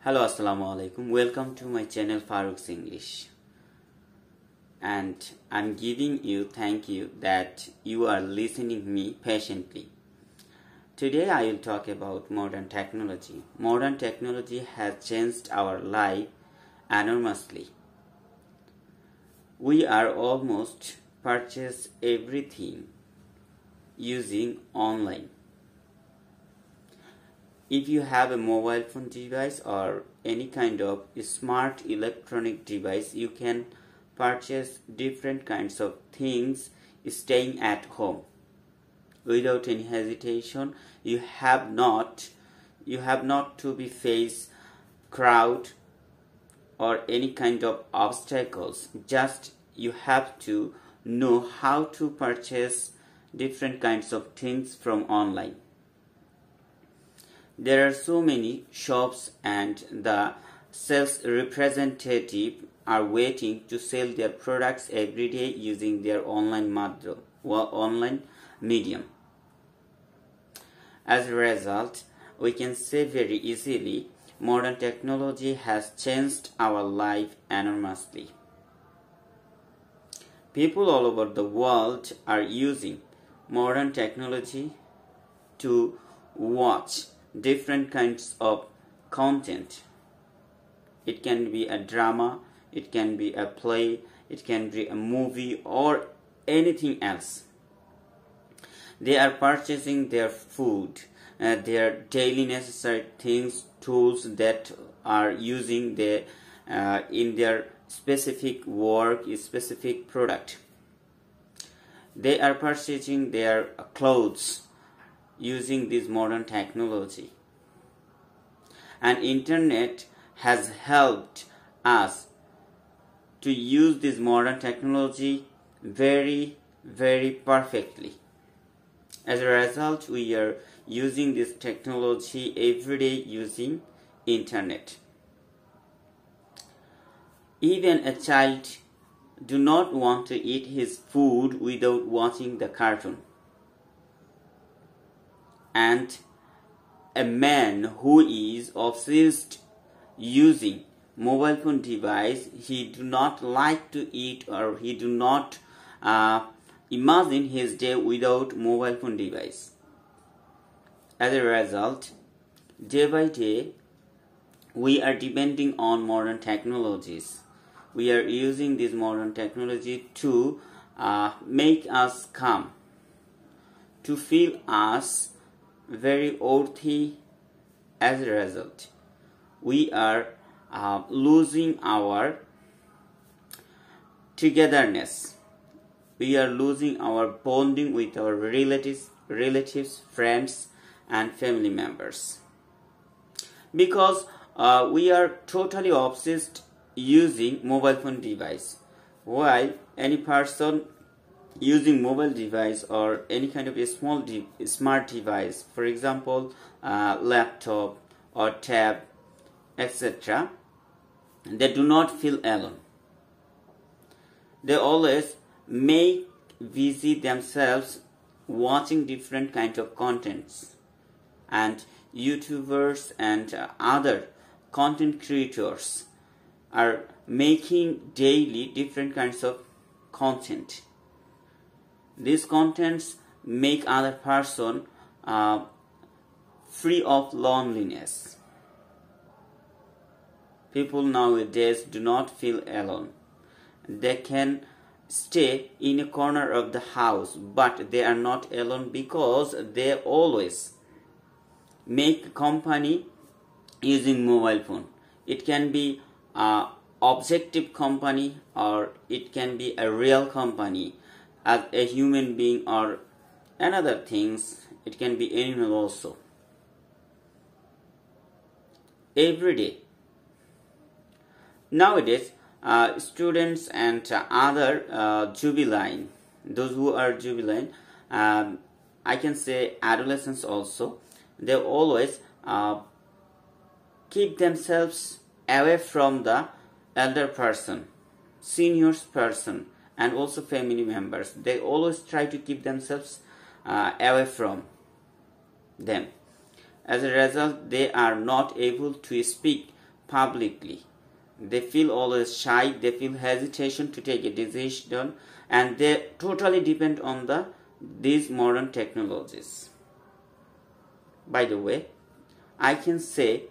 Hello, assalamu alaikum. Welcome to my channel Farouk's English. And I'm giving you thank you that you are listening me patiently. Today I will talk about modern technology. Modern technology has changed our life enormously. We are almost purchase everything using online. If you have a mobile phone device or any kind of smart electronic device, you can purchase different kinds of things staying at home without any hesitation. You have not to be face crowd or any kind of obstacles. Just you have to know how to purchase different kinds of things from online. There are so many shops and the sales representative are waiting to sell their products every day using their online medium. As a result, we can say very easily, modern technology has changed our life enormously. People all over the world are using modern technology to watch different kinds of content. It can be a drama, it can be a play, it can be a movie or anything else. They are purchasing their food, their daily necessary things, tools that are using in their specific work, specific product. They are purchasing their clothes using this modern technology, and internet has helped us to use this modern technology very perfectly. As a result, we are using this technology every day using internet. Even a child do not want to eat his food without watching the cartoon. And a man who is obsessed using mobile phone device, he do not like to eat or he do not imagine his day without mobile phone device. As a result, day by day, we are depending on modern technologies. We are using this modern technology to make us calm, to feel us very worthy. As a result, we are losing our togetherness. We are losing our bonding with our relatives, friends, and family members, because we are totally obsessed using mobile phone device. While any person using mobile device or any kind of a smart device, for example laptop or tab, etc., they do not feel alone. They always make busy themselves watching different kinds of contents, and YouTubers and other content creators are making daily different kinds of content. These contents make other person free of loneliness. People nowadays do not feel alone. They can stay in a corner of the house, but they are not alone because they always make company using mobile phone. It can be objective company or it can be a real company as a human being or another things. It can be animal also. Every day nowadays, students and other juvenile, those who are juvenile, I can say adolescents also, they always keep themselves away from the elder person, seniors person, and also family members. They always try to keep themselves away from them. As a result, they are not able to speak publicly. They feel always shy, they feel hesitation to take a decision, and they totally depend on these modern technologies. By the way, I can say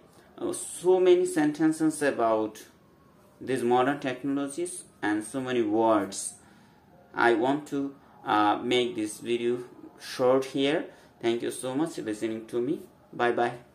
so many sentences about these modern technologies and so many words. I want to make this video short here. Thank you so much for listening to me. Bye bye.